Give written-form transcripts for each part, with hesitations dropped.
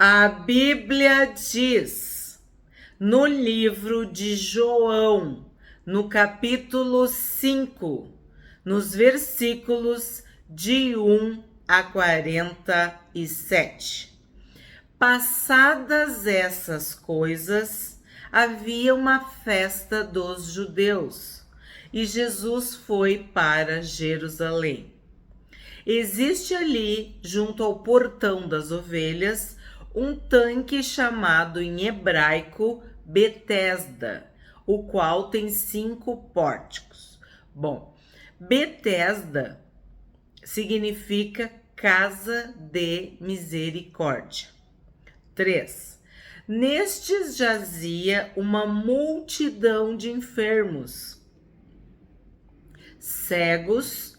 A Bíblia diz, no livro de João, no capítulo 5, nos versículos de 1 a 47. Passadas essas coisas, havia uma festa dos judeus, e Jesus foi para Jerusalém. Existe ali, junto ao portão das ovelhas, um tanque chamado em hebraico Betesda, o qual tem 5 pórticos. Bom, Betesda significa casa de misericórdia. 3. Nestes jazia uma multidão de enfermos, cegos,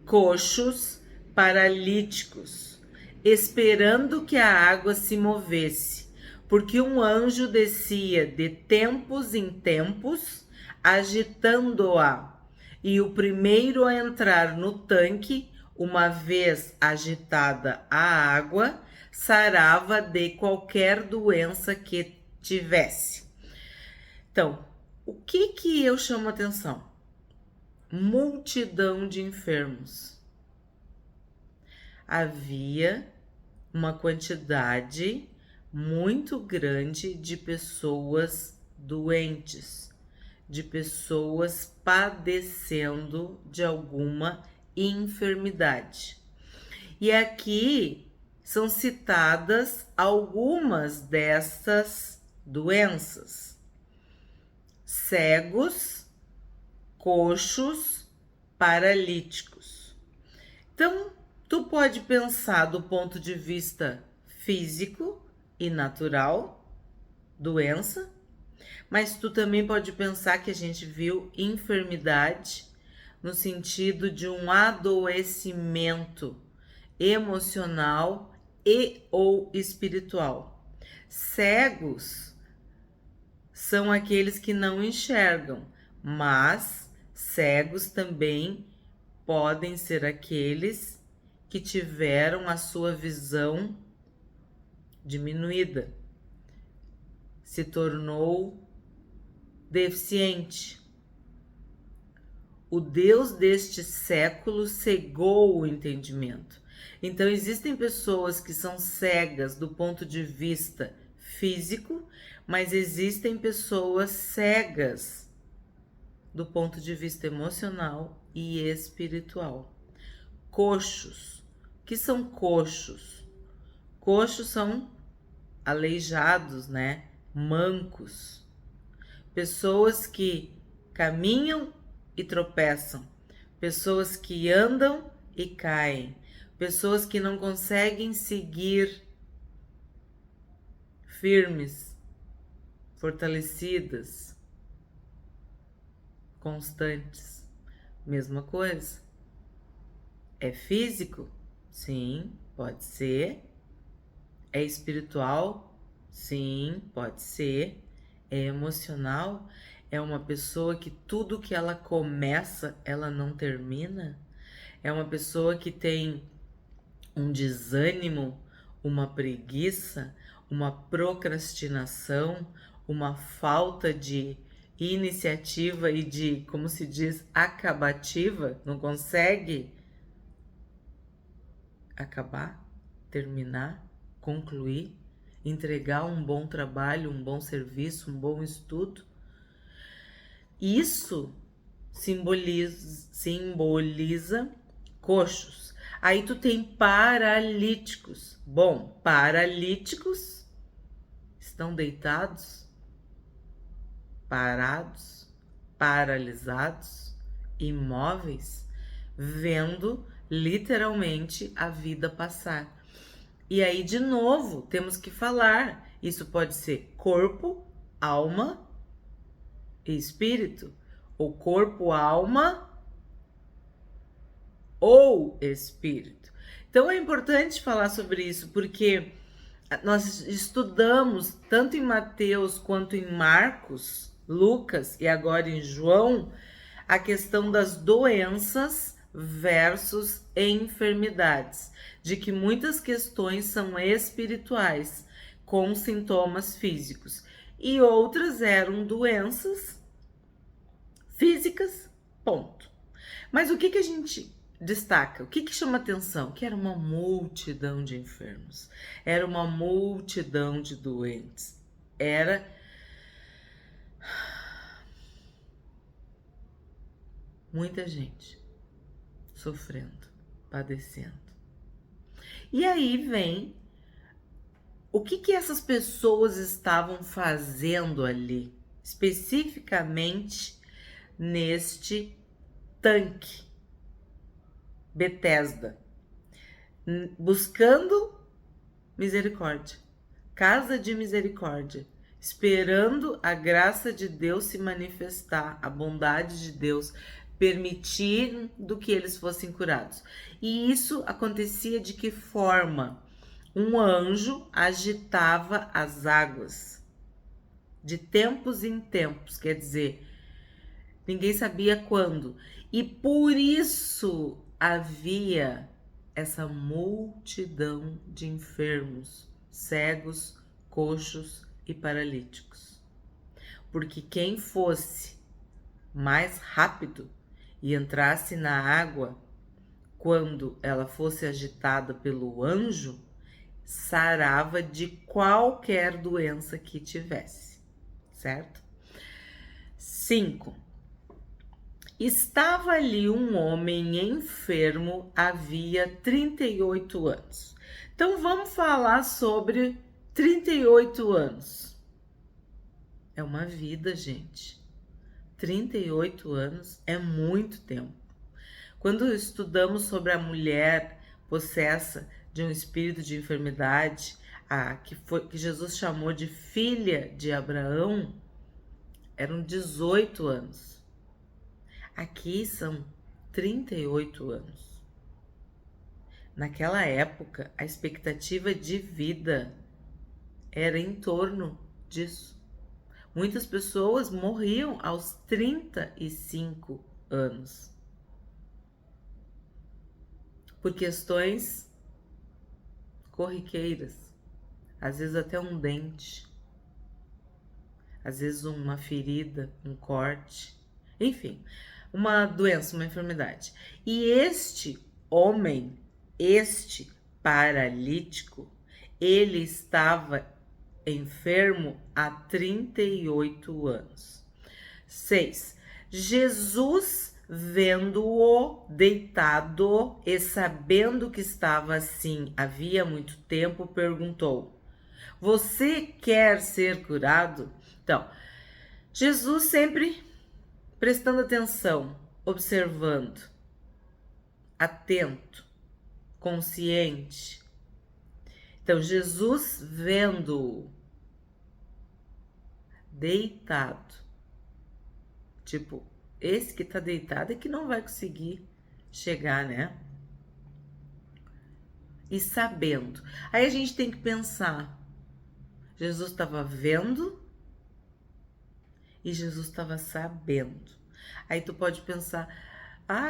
coxos, paralíticos, esperando que a água se movesse, porque um anjo descia de tempos em tempos, agitando-a, e o primeiro a entrar no tanque, uma vez agitada a água, sarava de qualquer doença que tivesse. Então, o que eu chamo atenção? Multidão de enfermos. Havia uma quantidade muito grande de pessoas doentes, de pessoas padecendo de alguma enfermidade. E aqui são citadas algumas dessas doenças: cegos, coxos, paralíticos. Então, tu pode pensar do ponto de vista físico e natural, doença, mas tu também pode pensar que a gente viu enfermidade no sentido de um adoecimento emocional e ou espiritual. Cegos são aqueles que não enxergam, mas cegos também podem ser aqueles que tiveram a sua visão diminuída, se tornou deficiente. O Deus deste século cegou o entendimento. Então, existem pessoas que são cegas do ponto de vista físico, mas existem pessoas cegas do ponto de vista emocional e espiritual. Coxos. O que são coxos? Coxos são aleijados, né? Mancos. Pessoas que caminham e tropeçam. Pessoas que andam e caem. Pessoas que não conseguem seguir firmes, fortalecidas, constantes. Mesma coisa. É físico? Sim, pode ser. É espiritual? Sim, pode ser. É emocional? É uma pessoa que tudo que ela começa, ela não termina? É uma pessoa que tem um desânimo, uma preguiça, uma procrastinação, uma falta de iniciativa e de, como se diz, acabativa, não consegue acabar, terminar, concluir, entregar um bom trabalho, um bom serviço, um bom estudo. Isso simboliza coxos. Aí tu tem paralíticos. Bom, paralíticos estão deitados, parados, paralisados, imóveis, vendo literalmente a vida passar. E aí, de novo, temos que falar. Isso pode ser corpo, alma e espírito, ou corpo, alma ou espírito. Então é importante falar sobre isso, porque nós estudamos tanto em Mateus quanto em Marcos, Lucas e agora em João, a questão das doenças versus enfermidades, de que muitas questões são espirituais, com sintomas físicos, e outras eram doenças físicas, ponto. Mas o que a gente destaca? O que chama atenção? Que era uma multidão de enfermos, era uma multidão de doentes, era muita gente sofrendo, padecendo. E aí vem o que essas pessoas estavam fazendo ali, especificamente neste tanque Betesda, buscando misericórdia, casa de misericórdia, esperando a graça de Deus se manifestar, a bondade de Deus permitindo que eles fossem curados. E isso acontecia de que forma? Um anjo agitava as águas de tempos em tempos, quer dizer, ninguém sabia quando. E por isso havia essa multidão de enfermos, cegos, coxos e paralíticos. Porque quem fosse mais rápido e entrasse na água quando ela fosse agitada pelo anjo, sarava de qualquer doença que tivesse, certo? 5. Estava ali um homem enfermo havia 38 anos. Então vamos falar sobre 38 anos. É uma vida, gente. 38 anos é muito tempo. Quando estudamos sobre a mulher possessa de um espírito de enfermidade, que Jesus chamou de filha de Abraão, eram 18 anos. Aqui são 38 anos. Naquela época, a expectativa de vida era em torno disso. Muitas pessoas morriam aos 35 anos. Por questões corriqueiras, às vezes até um dente, às vezes uma ferida, um corte, enfim, uma doença, uma enfermidade. E este homem, este paralítico, ele estava enfermo há 38 anos. 6. Jesus, vendo-o deitado e sabendo que estava assim havia muito tempo, perguntou: você quer ser curado? Então, Jesus sempre prestando atenção, observando, atento, consciente. Então, Jesus vendo-o deitado, tipo, esse que tá deitado é que não vai conseguir chegar, né? E sabendo. Aí a gente tem que pensar, Jesus estava vendo e Jesus estava sabendo. Aí tu pode pensar,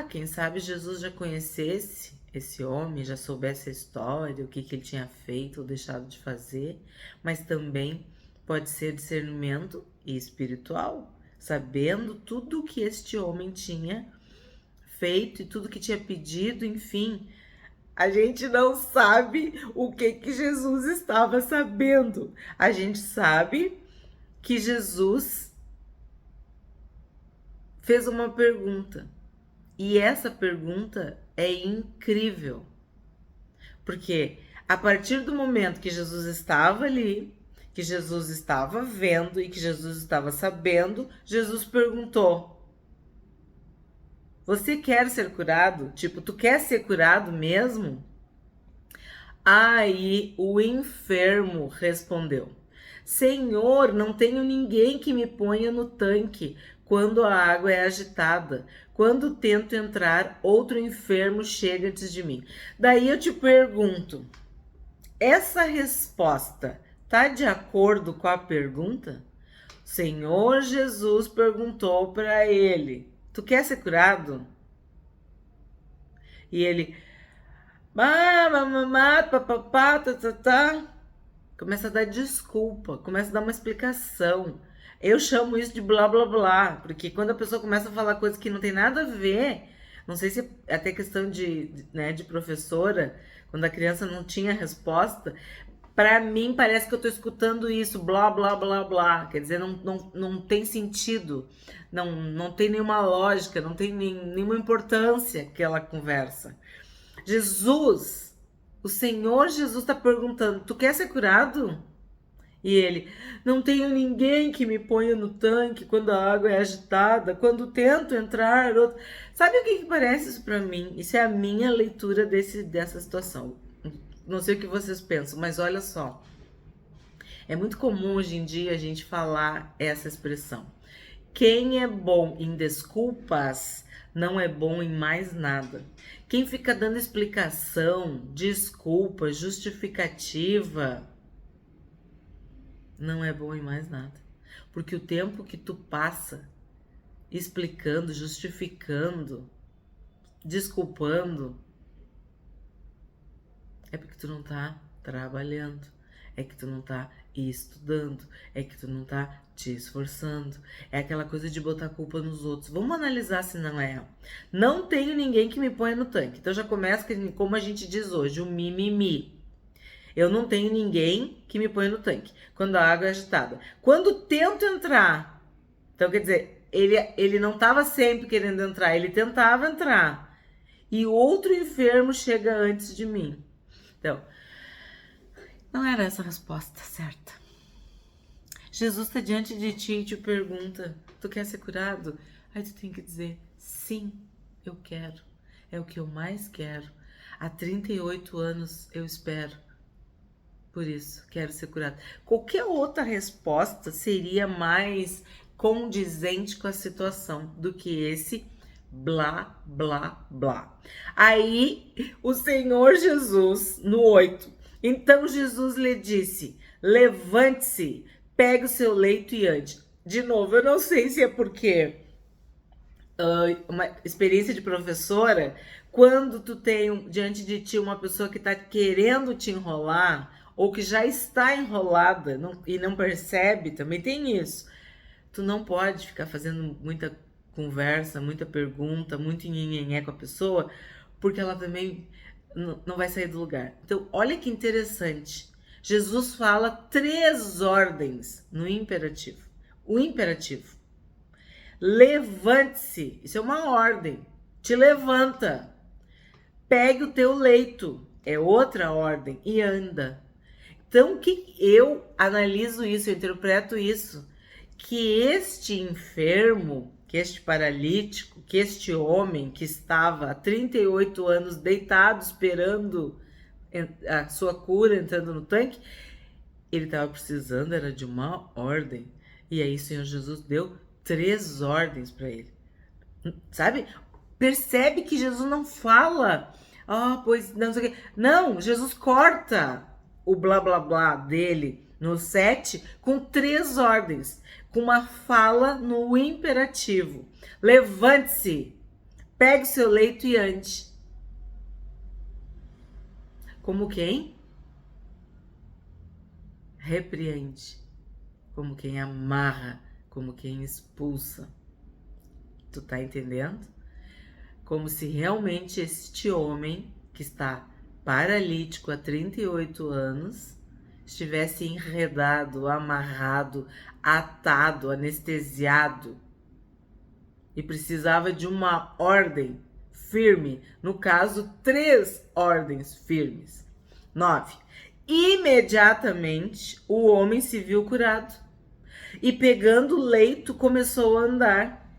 quem sabe Jesus já conhecesse esse homem, já soubesse a história, o que ele tinha feito ou deixado de fazer, mas também pode ser discernimento espiritual, sabendo tudo que este homem tinha feito e tudo que tinha pedido, enfim. A gente não sabe o que Jesus estava sabendo. A gente sabe que Jesus fez uma pergunta. E essa pergunta é incrível. Porque a partir do momento que Jesus estava ali, que Jesus estava vendo e que Jesus estava sabendo, Jesus perguntou: você quer ser curado? Tipo, tu quer ser curado mesmo? Aí o enfermo respondeu: Senhor, não tenho ninguém que me ponha no tanque quando a água é agitada. Quando tento entrar, outro enfermo chega antes de mim. Daí eu te pergunto, essa resposta tá de acordo com a pergunta? Senhor Jesus perguntou para ele: tu quer ser curado? E ele, mamá, papapá, tá. Começa a dar desculpa, começa a dar uma explicação. Eu chamo isso de blá blá blá, porque quando a pessoa começa a falar coisas que não tem nada a ver, não sei se é até questão de professora, quando a criança não tinha resposta, para mim parece que eu tô escutando isso, blá blá blá blá, quer dizer, não tem sentido, não tem nenhuma lógica, não tem nenhuma importância aquela conversa. Jesus, o Senhor Jesus está perguntando, tu quer ser curado? E ele, não tenho ninguém que me ponha no tanque quando a água é agitada, quando tento entrar. Outro... Sabe o que parece isso para mim? Isso é a minha leitura dessa situação. Não sei o que vocês pensam, mas olha só. É muito comum hoje em dia a gente falar essa expressão. Quem é bom em desculpas não é bom em mais nada. Quem fica dando explicação, desculpa, justificativa, não é bom em mais nada. Porque o tempo que tu passa explicando, justificando, desculpando, é porque tu não tá trabalhando, é que tu não tá estudando, é que tu não tá te esforçando. É aquela coisa de botar culpa nos outros. Vamos analisar se não é. Não tenho ninguém que me ponha no tanque. Então já começa como a gente diz hoje, o mimimi. Eu não tenho ninguém que me ponha no tanque quando a água é agitada. Quando tento entrar, então quer dizer, ele não estava sempre querendo entrar, ele tentava entrar. E outro enfermo chega antes de mim. Então, não era essa a resposta certa. Jesus está diante de ti e te pergunta, tu quer ser curado? Aí tu tem que dizer, sim, eu quero. É o que eu mais quero. Há 38 anos eu espero. Por isso, quero ser curado. Qualquer outra resposta seria mais condizente com a situação do que esse blá, blá, blá. Aí, o Senhor Jesus, no 8, então Jesus lhe disse, levante-se, pegue o seu leito e ande. De novo, eu não sei se é porque uma experiência de professora, quando tu tem diante de ti uma pessoa que está querendo te enrolar, ou que já está enrolada e não percebe, também tem isso. Tu não pode ficar fazendo muita conversa, muita pergunta, muito nhenhenhé com a pessoa, porque ela também não vai sair do lugar. Então, olha que interessante. Jesus fala 3 ordens no imperativo. O imperativo. Levante-se. Isso é uma ordem. Te levanta. Pegue o teu leito. É outra ordem. E anda. Então, que eu analiso isso, eu interpreto isso, que este enfermo, que este paralítico, que este homem que estava há 38 anos deitado esperando a sua cura, entrando no tanque, ele estava precisando, era de uma ordem. E aí o Senhor Jesus deu 3 ordens para ele. Sabe? Percebe que Jesus não fala, pois não sei o quê. Não, Jesus corta o blá blá blá dele no 7 com 3 ordens, com uma fala no imperativo. Levante-se, pegue o seu leito e ande. Como quem? Repreende. Como quem amarra, como quem expulsa. Tu tá entendendo? Como se realmente este homem que está paralítico há 38 anos, estivesse enredado, amarrado, atado, anestesiado e precisava de uma ordem firme, no caso, 3 ordens firmes. 9. Imediatamente o homem se viu curado e pegando o leito começou a andar.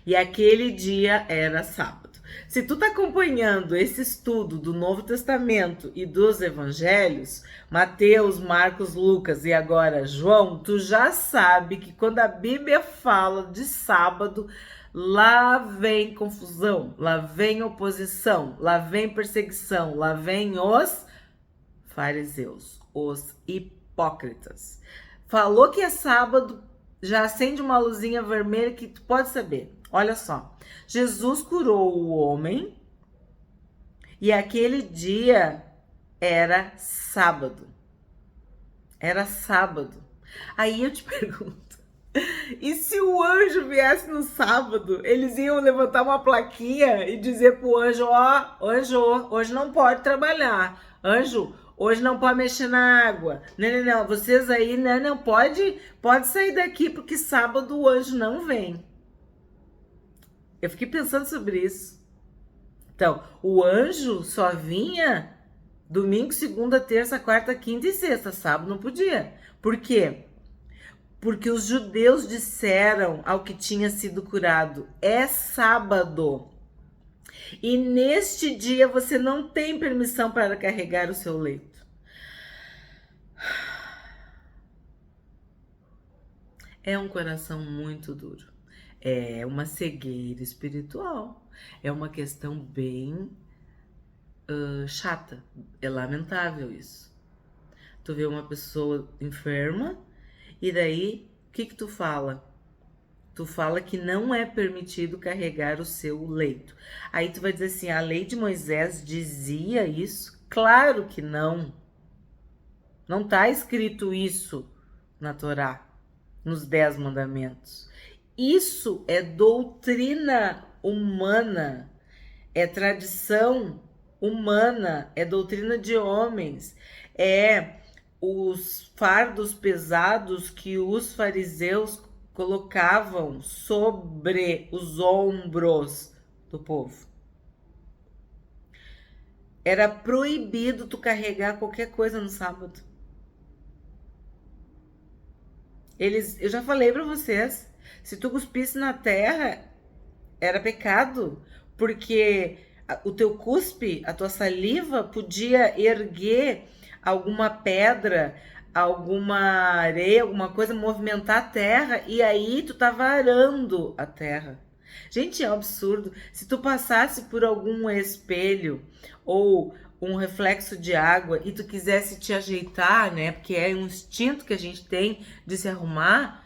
E aquele dia era sábado. Se tu tá acompanhando esse estudo do Novo Testamento e dos Evangelhos, Mateus, Marcos, Lucas e agora João, tu já sabe que quando a Bíblia fala de sábado, lá vem confusão, lá vem oposição, lá vem perseguição, lá vem os fariseus, os hipócritas. Falou que é sábado, já acende uma luzinha vermelha que tu pode saber. Olha só, Jesus curou o homem E aquele dia era sábado. Era sábado. Aí eu te pergunto, e se o anjo viesse no sábado, eles iam levantar uma plaquinha e dizer pro anjo, ó, anjo, hoje não pode trabalhar. Anjo, hoje não pode mexer na água. Não, vocês aí, não, pode sair daqui porque sábado o anjo não vem. Eu fiquei pensando sobre isso. Então, o anjo só vinha domingo, segunda, terça, quarta, quinta e sexta. Sábado não podia. Por quê? Porque os judeus disseram ao que tinha sido curado, é sábado. E neste dia você não tem permissão para carregar o seu leito. É um coração muito duro. É uma cegueira espiritual. É uma questão bem chata. É lamentável isso. Tu vê uma pessoa enferma e daí o que tu fala? Tu fala que não é permitido carregar o seu leito. Aí tu vai dizer assim, a lei de Moisés dizia isso? Claro que não. Não está escrito isso na Torá, nos 10 mandamentos. Isso é doutrina humana, é tradição humana, é doutrina de homens, é os fardos pesados que os fariseus colocavam sobre os ombros do povo. Era proibido tu carregar qualquer coisa no sábado. Eu já falei para vocês, se tu cuspisse na terra, era pecado, porque o teu cuspe, a tua saliva podia erguer alguma pedra, alguma areia, alguma coisa, movimentar a terra, e aí tu tava arando a terra. Gente, é um absurdo. Se tu passasse por algum espelho ou um reflexo de água e tu quisesse te ajeitar, né? Porque é um instinto que a gente tem de se arrumar,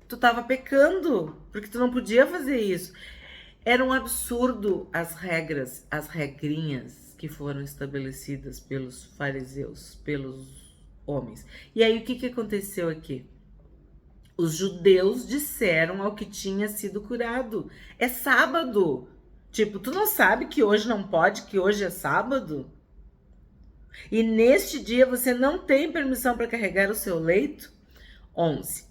tu tava pecando, porque tu não podia fazer isso. Era um absurdo as regras, as regrinhas que foram estabelecidas pelos fariseus, pelos homens. E aí o que aconteceu aqui? Os judeus disseram ao que tinha sido curado. É sábado. Tipo, tu não sabe que hoje não pode, que hoje é sábado? E neste dia você não tem permissão para carregar o seu leito? 11.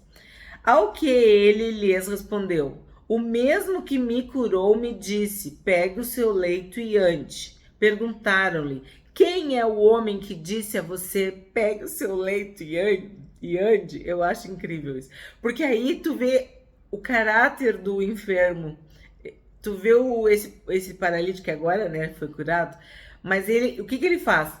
Ao que ele lhes respondeu, o mesmo que me curou me disse, pegue o seu leito e ande. Perguntaram-lhe, quem é o homem que disse a você, pegue o seu leito e ande? Eu acho incrível isso. Porque aí tu vê o caráter do enfermo. Tu vê esse paralítico que agora, né, foi curado. Mas o que ele faz?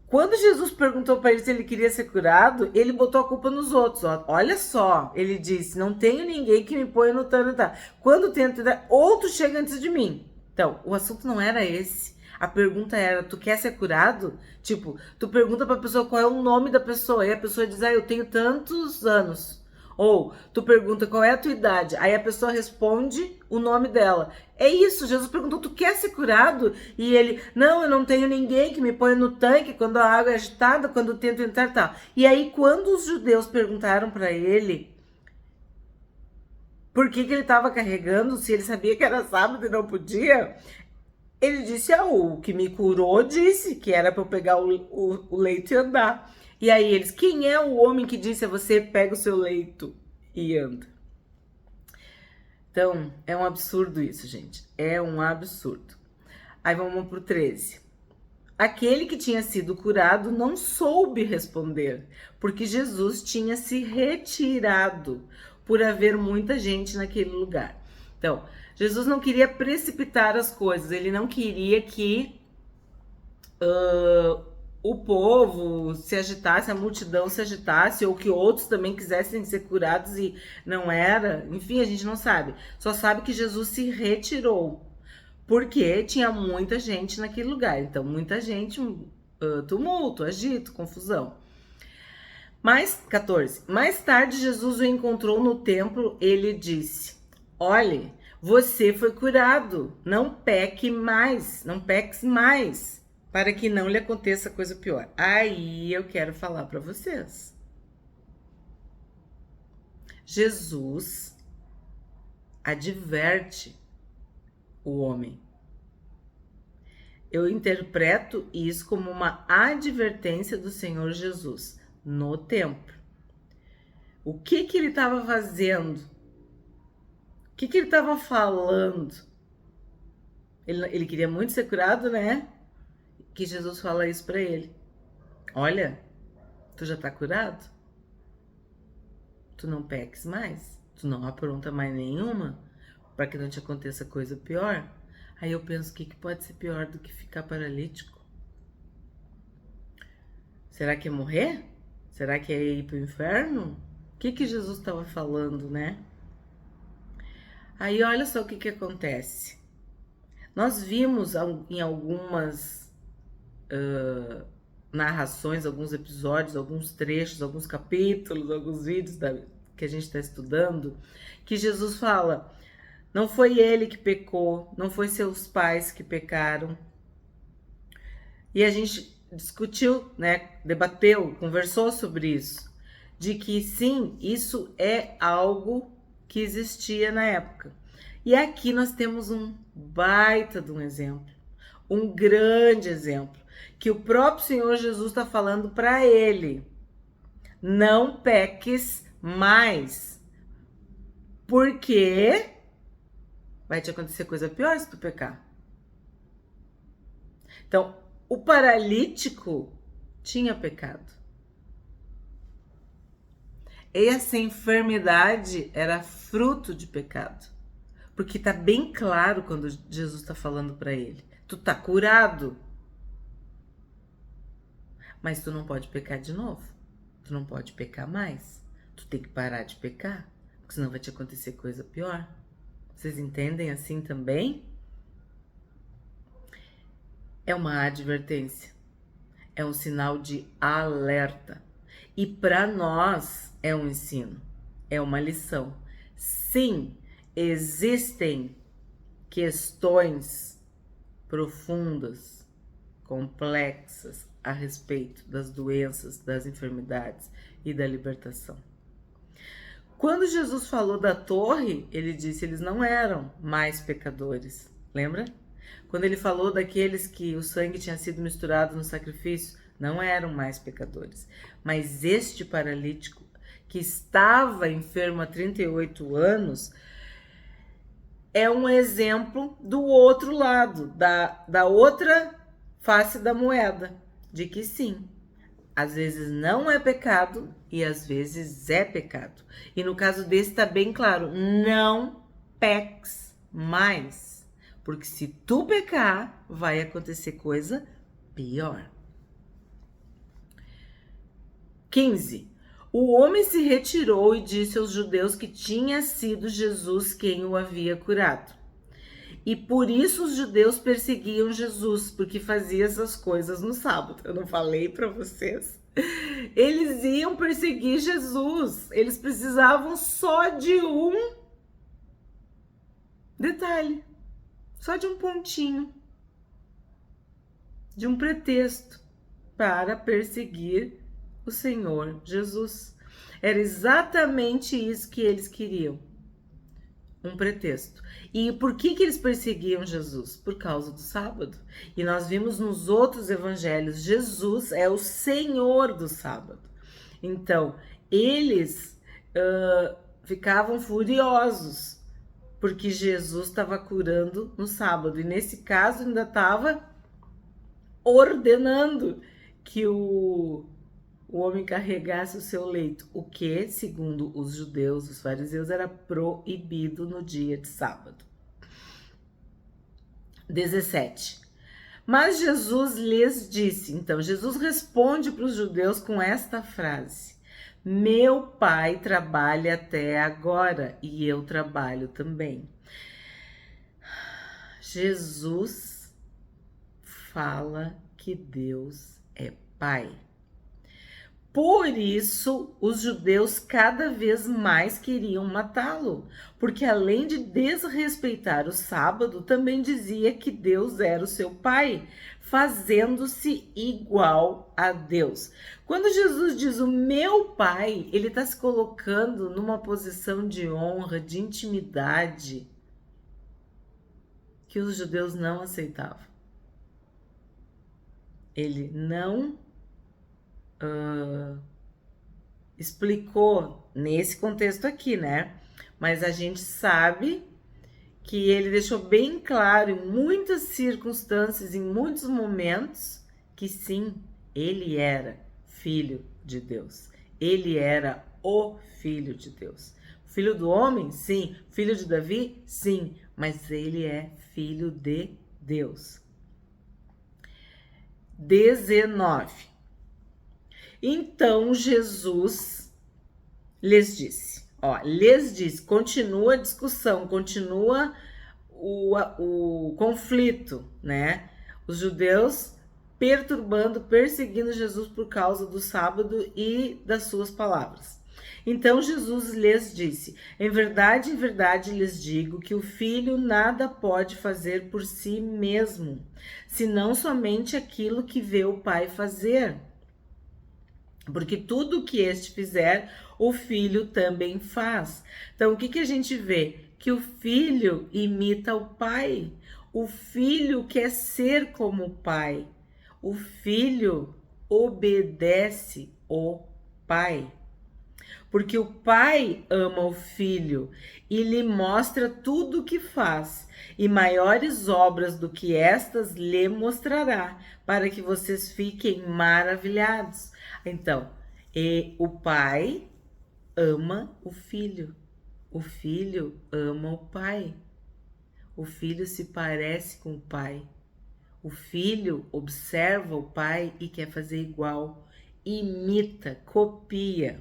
Quando Jesus perguntou para ele se ele queria ser curado, ele botou a culpa nos outros. Ó. Olha só, ele disse, não tenho ninguém que me ponha no tanto. Quando tento, outro chega antes de mim. Então, o assunto não era esse. A pergunta era, tu quer ser curado? Tipo, tu pergunta pra pessoa qual é o nome da pessoa. E a pessoa diz, eu tenho tantos anos. Ou tu pergunta qual é a tua idade. Aí a pessoa responde o nome dela. É isso, Jesus perguntou, tu quer ser curado? E ele, não, eu não tenho ninguém que me ponha no tanque quando a água é agitada, quando eu tento entrar e tal. E aí quando os judeus perguntaram para ele por que ele estava carregando, se ele sabia que era sábado e não podia, ele disse, o que me curou disse que era para eu pegar o leito e andar. E aí eles, quem é o homem que disse a você, pega o seu leito e anda? Então, é um absurdo isso, gente. É um absurdo. Aí vamos pro 13. Aquele que tinha sido curado não soube responder, porque Jesus tinha se retirado por haver muita gente naquele lugar. Então, Jesus não queria precipitar as coisas, ele não queria que o povo se agitasse, a multidão se agitasse, ou que outros também quisessem ser curados e não era. Enfim, a gente não sabe. Só sabe que Jesus se retirou, porque tinha muita gente naquele lugar. Então, muita gente, tumulto, agito, confusão. 14. Mais tarde, Jesus o encontrou no templo. Ele disse, olhe, Você foi curado. Não peque mais, não peques mais, para que não lhe aconteça coisa pior. Aí eu quero falar para vocês. Jesus adverte o homem. Eu interpreto isso como uma advertência do Senhor Jesus no templo. O que ele estava fazendo? O que ele estava falando? Ele queria muito ser curado, né? Que Jesus fala isso para ele. Olha, tu já tá curado? Tu não peques mais? Tu não apronta mais nenhuma? Para que não te aconteça coisa pior? Aí eu penso, o que pode ser pior do que ficar paralítico? Será que é morrer? Será que é ir pro inferno? O que Jesus estava falando, né? Aí olha só o que acontece. Nós vimos em algumas narrações, alguns episódios, alguns trechos, alguns capítulos, alguns vídeos que a gente está estudando, que Jesus fala, não foi ele que pecou, não foi seus pais que pecaram. E a gente discutiu, né, debateu, conversou sobre isso, de que sim, isso é algo que existia na época. E aqui nós temos um baita de um exemplo, um grande exemplo, que o próprio Senhor Jesus está falando para ele. Não peques mais, porque vai te acontecer coisa pior se tu pecar. Então, o paralítico tinha pecado. Essa enfermidade era fruto de pecado. Porque tá bem claro quando Jesus tá falando para ele. Tu tá curado. Mas tu não pode pecar de novo. Tu não pode pecar mais. Tu tem que parar de pecar. Porque senão vai te acontecer coisa pior. Vocês entendem assim também? É uma advertência. É um sinal de alerta. E para nós é um ensino. É uma lição. Sim, existem questões profundas, complexas a respeito das doenças, das enfermidades e da libertação. Quando Jesus falou da torre, ele disse que eles não eram mais pecadores. Lembra? Quando ele falou daqueles que o sangue tinha sido misturado no sacrifício, não eram mais pecadores. Mas este paralítico, que estava enfermo há 38 anos, é um exemplo do outro lado, da outra face da moeda, de que sim, às vezes não é pecado e às vezes é pecado. E no caso desse tá bem claro, não peques mais, porque se tu pecar, vai acontecer coisa pior. 15. O homem se retirou e disse aos judeus que tinha sido Jesus quem o havia curado. E por isso os judeus perseguiam Jesus, porque fazia essas coisas no sábado. Eu não falei para vocês? Eles iam perseguir Jesus. Eles precisavam só de um detalhe, só de um pontinho, de um pretexto para perseguir o Senhor Jesus. Era exatamente isso que eles queriam. Um pretexto. E por que eles perseguiam Jesus? Por causa do sábado. E nós vimos nos outros evangelhos, Jesus é o Senhor do sábado. Então, eles ficavam furiosos porque Jesus estava curando no sábado. E nesse caso ainda estava ordenando que o homem carregasse o seu leito, o que, segundo os judeus, os fariseus, era proibido no dia de sábado. 17. Mas Jesus lhes disse, então, Jesus responde para os judeus com esta frase: meu pai trabalha até agora e eu trabalho também. Jesus fala que Deus é pai. Por isso, os judeus cada vez mais queriam matá-lo, porque além de desrespeitar o sábado, também dizia que Deus era o seu pai, fazendo-se igual a Deus. Quando Jesus diz o meu pai, ele está se colocando numa posição de honra, de intimidade, que os judeus não aceitavam. Ele não explicou nesse contexto aqui, né? Mas a gente sabe que ele deixou bem claro em muitas circunstâncias, em muitos momentos, que sim, ele era filho de Deus. Ele era o filho de Deus. Filho do homem? Sim. Filho de Davi? Sim. Mas ele é filho de Deus. 19. Então Jesus lhes disse, continua a discussão, continua o conflito, né? Os judeus perturbando, perseguindo Jesus por causa do sábado e das suas palavras. Então Jesus lhes disse: em verdade lhes digo que o filho nada pode fazer por si mesmo, senão somente aquilo que vê o Pai fazer. Porque tudo que este fizer, o filho também faz. Então, o que a gente vê? Que o filho imita o pai. O filho quer ser como o pai. O filho obedece o pai. Porque o pai ama o filho e lhe mostra tudo o que faz, e maiores obras do que estas lhe mostrará, para que vocês fiquem maravilhados. Então, o pai ama o filho ama o pai, o filho se parece com o pai, o filho observa o pai e quer fazer igual, imita, copia.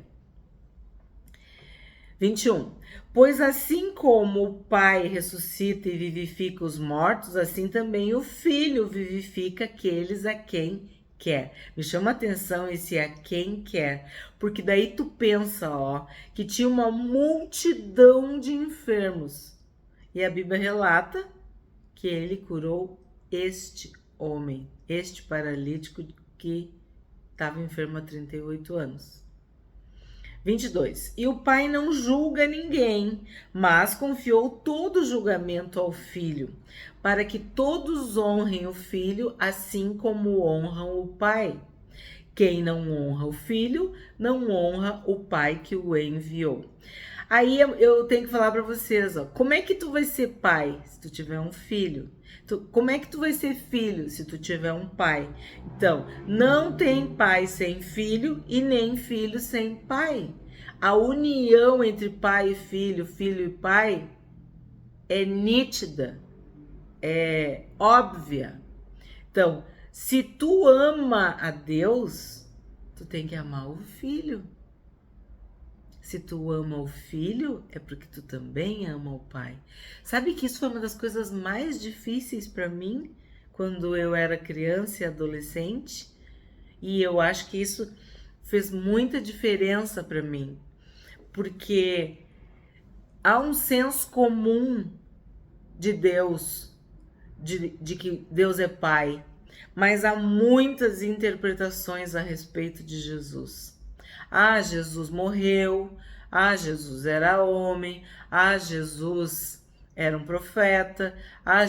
21. Pois assim como o Pai ressuscita e vivifica os mortos, assim também o Filho vivifica aqueles a quem quer. Me chama a atenção esse a quem quer, porque daí tu pensa, que tinha uma multidão de enfermos. E a Bíblia relata que ele curou este homem, este paralítico que estava enfermo há 38 anos. 22. E o pai não julga ninguém, mas confiou todo o julgamento ao filho, para que todos honrem o filho assim como honram o pai. Quem não honra o filho, não honra o pai que o enviou. Aí eu tenho que falar para vocês, como é que tu vai ser pai se tu tiver um filho? Como é que tu vai ser filho se tu tiver um pai? Então, não tem pai sem filho e nem filho sem pai. A união entre pai e filho e pai, é nítida, é óbvia. Então, se tu ama a Deus, tu tem que amar o filho. Se tu ama o filho, é porque tu também ama o pai. Sabe que isso foi uma das coisas mais difíceis para mim quando eu era criança e adolescente? E eu acho que isso fez muita diferença para mim, porque há um senso comum de Deus, de que Deus é pai, mas há muitas interpretações a respeito de Jesus. Jesus morreu, Jesus era homem, Jesus era um profeta,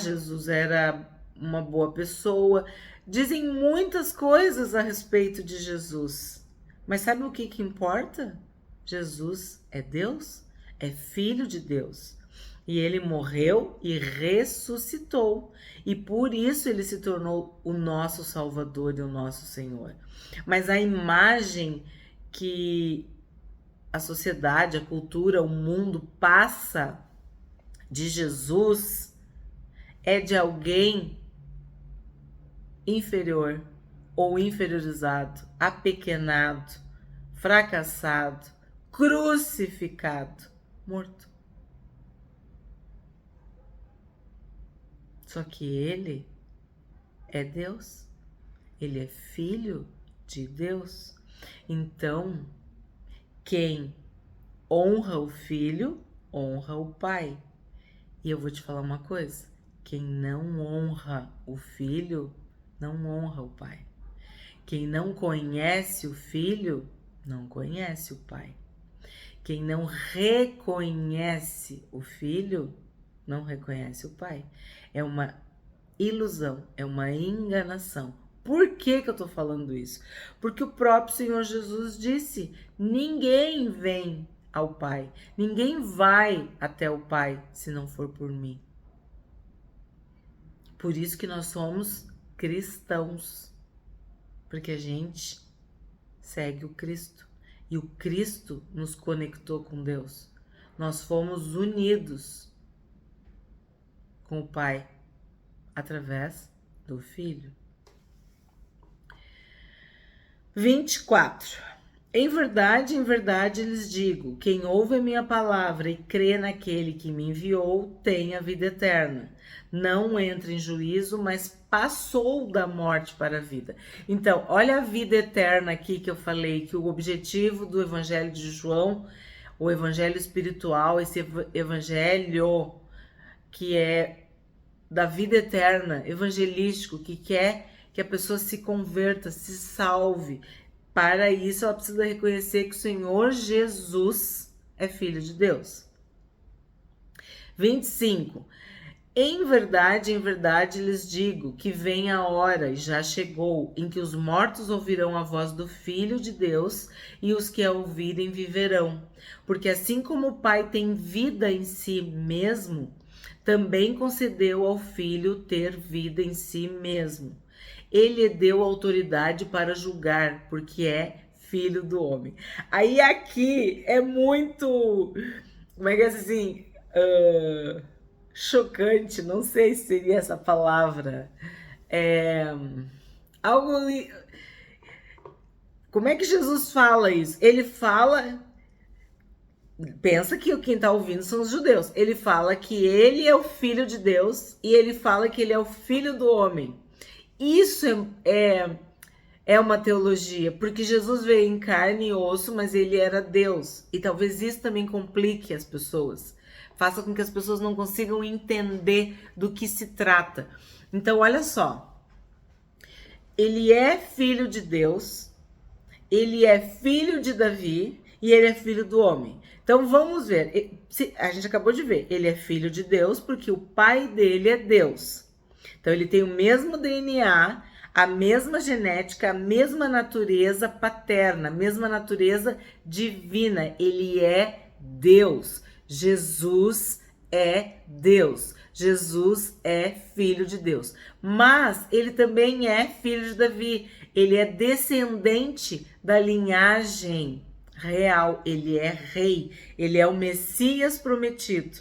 Jesus era uma boa pessoa. Dizem muitas coisas a respeito de Jesus, mas sabe o que importa? Jesus é Deus, é filho de Deus. E ele morreu e ressuscitou. E por isso ele se tornou o nosso Salvador e o nosso Senhor. Mas a imagem que a sociedade, a cultura, o mundo passa de Jesus é de alguém inferior ou inferiorizado, apequenado, fracassado, crucificado, morto. Só que ele é Deus, ele é filho de Deus. Então, quem honra o filho, honra o pai. E eu vou te falar uma coisa: quem não honra o filho, não honra o pai. Quem não conhece o filho, não conhece o pai. Quem não reconhece o filho, não reconhece o pai. É uma ilusão, é uma enganação. Por que eu tô falando isso? Porque o próprio Senhor Jesus disse: ninguém vem ao Pai, ninguém vai até o Pai se não for por mim. Por isso que nós somos cristãos, porque a gente segue o Cristo. E o Cristo nos conectou com Deus. Nós fomos unidos com o Pai através do Filho. 24. Em verdade lhes digo, quem ouve a minha palavra e crê naquele que me enviou, tem a vida eterna. Não entra em juízo, mas passou da morte para a vida. Então, olha a vida eterna aqui que eu falei, que o objetivo do Evangelho de João, o Evangelho espiritual, esse Evangelho que é da vida eterna, evangelístico, que quer que a pessoa se converta, se salve. Para isso, ela precisa reconhecer que o Senhor Jesus é Filho de Deus. 25. Em verdade lhes digo que vem a hora, e já chegou, em que os mortos ouvirão a voz do Filho de Deus, e os que a ouvirem viverão. Porque assim como o Pai tem vida em si mesmo, também concedeu ao Filho ter vida em si mesmo. Ele deu autoridade para julgar, porque é filho do homem. Aí aqui é muito, como é que é assim, chocante, não sei se seria essa palavra. Algo, como é que Jesus fala isso? Ele fala, pensa que quem está ouvindo são os judeus. Ele fala que ele é o filho de Deus e ele fala que ele é o filho do homem. Isso é uma teologia, porque Jesus veio em carne e osso, mas ele era Deus. E talvez isso também complique as pessoas. Faça com que as pessoas não consigam entender do que se trata. Então, olha só. Ele é filho de Deus, ele é filho de Davi e ele é filho do homem. Então, vamos ver. A gente acabou de ver. Ele é filho de Deus porque o pai dele é Deus. Então, ele tem o mesmo DNA, a mesma genética, a mesma natureza paterna, a mesma natureza divina. Ele é Deus. Jesus é Deus. Jesus é filho de Deus. Mas ele também é filho de Davi. Ele é descendente da linhagem real. Ele é rei. Ele é o Messias prometido.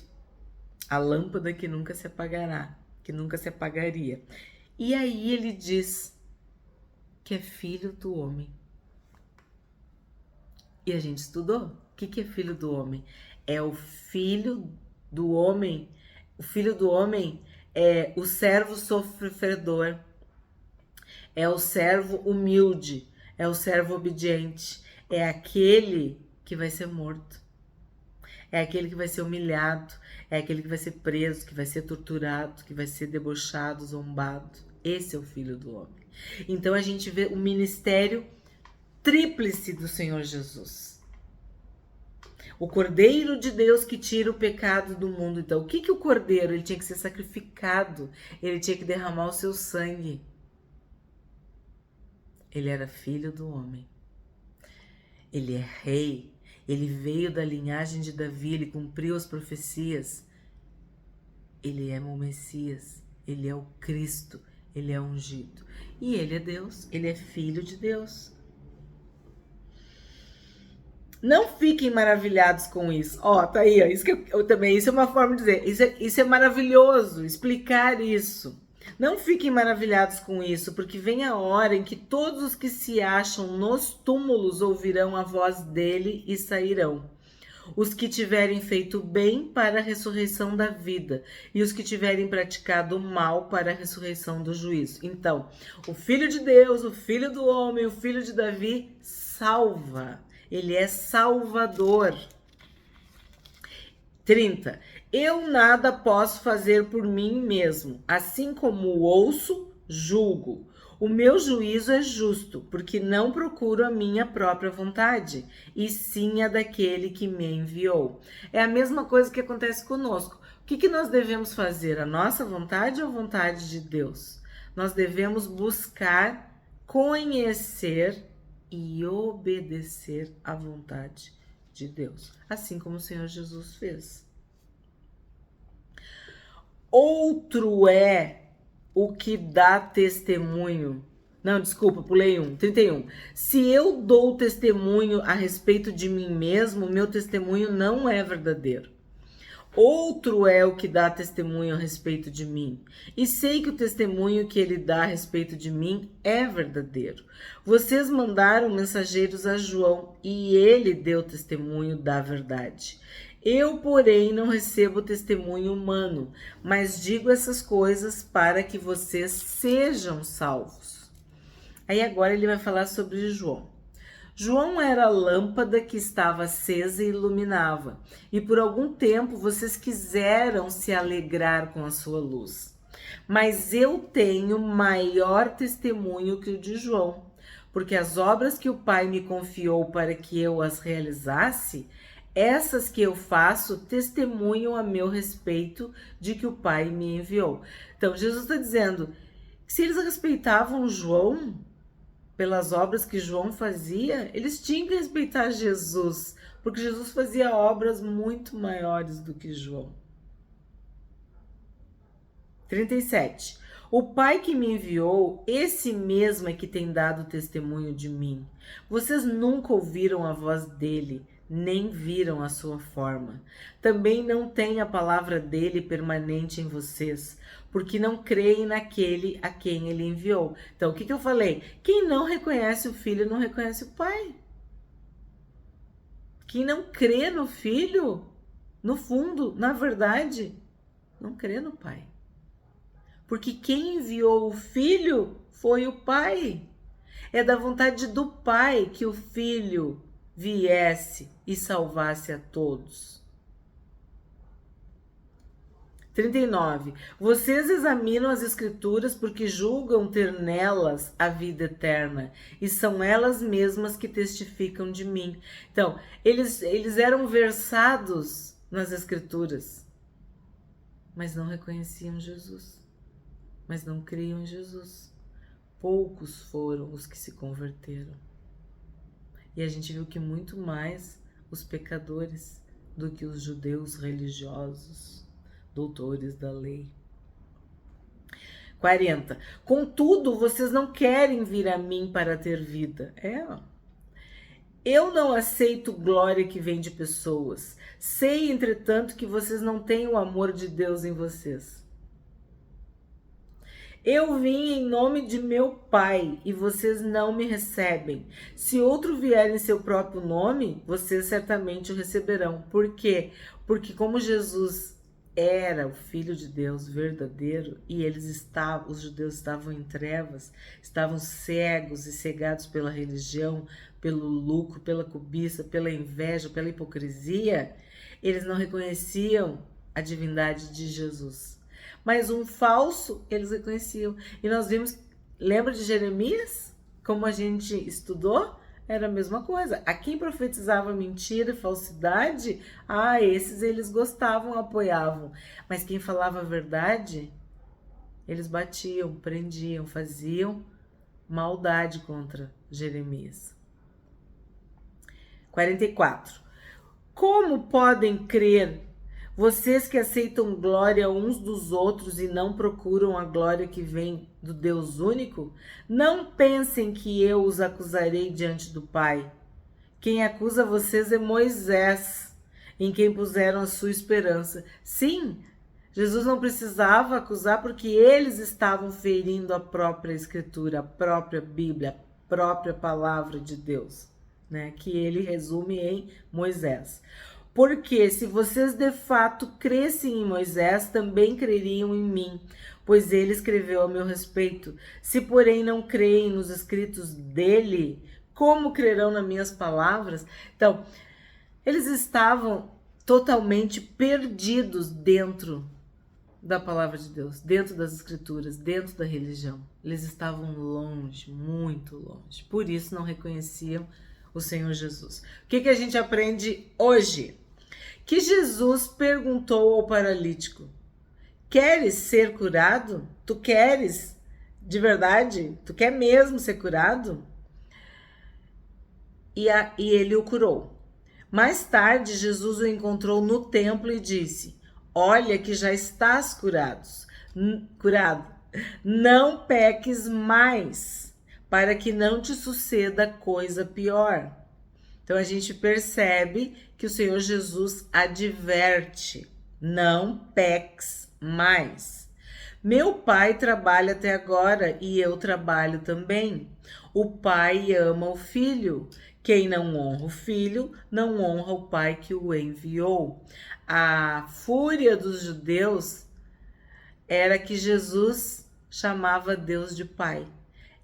A lâmpada que nunca se apagará. Que nunca se apagaria. E aí ele diz que é filho do homem. E a gente estudou. O que é filho do homem? É o filho do homem. O filho do homem é o servo sofredor. É o servo humilde. É o servo obediente. É aquele que vai ser morto. É aquele que vai ser humilhado. É aquele que vai ser preso, que vai ser torturado, que vai ser debochado, zombado. Esse é o filho do homem. Então a gente vê o ministério tríplice do Senhor Jesus. O Cordeiro de Deus que tira o pecado do mundo. Então, o que o Cordeiro? Ele tinha que ser sacrificado. Ele tinha que derramar o seu sangue. Ele era filho do homem. Ele é rei. Ele veio da linhagem de Davi, ele cumpriu as profecias. Ele é o Messias, ele é o Cristo, ele é ungido. E ele é Deus, ele é filho de Deus. Não fiquem maravilhados com isso. Ó, tá aí, ó, isso é uma forma de dizer, isso é maravilhoso, explicar isso. Não fiquem maravilhados com isso, porque vem a hora em que todos os que se acham nos túmulos ouvirão a voz dele e sairão. os que tiverem feito bem para a ressurreição da vida, e os que tiverem praticado o mal para a ressurreição do juízo. Então, o Filho de Deus, o Filho do homem, o Filho de Davi, salva. Ele é salvador. 30. Eu nada posso fazer por mim mesmo, assim como ouço, julgo. O meu juízo é justo, porque não procuro a minha própria vontade, e sim a daquele que me enviou. É a mesma coisa que acontece conosco. O que nós devemos fazer? A nossa vontade ou a vontade de Deus? Nós devemos buscar conhecer e obedecer à vontade de Deus, assim como o Senhor Jesus fez. Outro é o que dá testemunho. Não, desculpa, pulei 31. Se eu dou testemunho a respeito de mim mesmo, meu testemunho não é verdadeiro. Outro é o que dá testemunho a respeito de mim, e sei que o testemunho que ele dá a respeito de mim é verdadeiro. Vocês mandaram mensageiros a João, e ele deu testemunho da verdade. Eu, porém, não recebo testemunho humano, mas digo essas coisas para que vocês sejam salvos. Aí agora ele vai falar sobre João. João era a lâmpada que estava acesa e iluminava, e por algum tempo vocês quiseram se alegrar com a sua luz. Mas eu tenho maior testemunho que o de João, porque as obras que o Pai me confiou para que eu as realizasse, essas que eu faço testemunham a meu respeito de que o Pai me enviou. Então Jesus está dizendo que se eles respeitavam João, pelas obras que João fazia, eles tinham que respeitar Jesus, porque Jesus fazia obras muito maiores do que João. 37. O Pai que me enviou, esse mesmo é que tem dado testemunho de mim. Vocês nunca ouviram a voz dele, nem viram a sua forma. Também não tem a palavra dele permanente em vocês, porque não creem naquele a quem ele enviou. Então, o que eu falei? Quem não reconhece o Filho não reconhece o Pai. Quem não crê no Filho, no fundo, na verdade, não crê no Pai. Porque quem enviou o Filho foi o Pai. É da vontade do Pai que o Filho viesse e salvasse a todos. 39. Vocês examinam as Escrituras porque julgam ter nelas a vida eterna, e são elas mesmas que testificam de mim. Então, eles eram versados nas Escrituras, mas não reconheciam Jesus, mas não criam em Jesus. Poucos foram os que se converteram. E a gente viu que muito mais os pecadores do que os judeus religiosos, doutores da lei. 40. Contudo, vocês não querem vir a mim para ter vida. Eu não aceito glória que vem de pessoas. Sei, entretanto, que vocês não têm o amor de Deus em vocês. Eu vim em nome de meu Pai e vocês não me recebem. Se outro vier em seu próprio nome, vocês certamente o receberão. Por quê? Porque como Jesus era o Filho de Deus verdadeiro e os judeus estavam em trevas, estavam cegos e cegados pela religião, pelo lucro, pela cobiça, pela inveja, pela hipocrisia, eles não reconheciam a divindade de Jesus. Mas um falso, eles reconheciam. E nós vimos, lembra de Jeremias? Como a gente estudou, era a mesma coisa. A quem profetizava mentira e falsidade, esses eles gostavam, apoiavam. Mas quem falava a verdade, eles batiam, prendiam, faziam maldade contra Jeremias. 44. Como podem crer vocês que aceitam glória uns dos outros e não procuram a glória que vem do Deus único? Não pensem que eu os acusarei diante do Pai. Quem acusa vocês é Moisés, em quem puseram a sua esperança. Sim, Jesus não precisava acusar porque eles estavam ferindo a própria Escritura, a própria Bíblia, a própria palavra de Deus, né? Que ele resume em Moisés. Porque se vocês de fato crescem em Moisés, também creriam em mim, pois ele escreveu a meu respeito. Se, porém, não creem nos escritos dele, como crerão nas minhas palavras? Então, eles estavam totalmente perdidos dentro da palavra de Deus, dentro das escrituras, dentro da religião. Eles estavam longe, muito longe. Por isso não reconheciam o Senhor Jesus. O que a gente aprende hoje? Que Jesus perguntou ao paralítico: queres ser curado? Tu queres de verdade? Tu quer mesmo ser curado? E ele o curou. Mais tarde, Jesus o encontrou no templo e disse: olha que já estás curado. Não peques mais, para que não te suceda coisa pior. Então a gente percebe que o Senhor Jesus adverte: não peques mais. Meu pai trabalha até agora e eu trabalho também. O pai ama o filho. Quem não honra o filho, não honra o pai que o enviou. A fúria dos judeus era que Jesus chamava Deus de pai.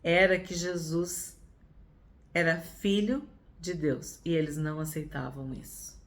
Era que Jesus era filho de Deus. E eles não aceitavam isso.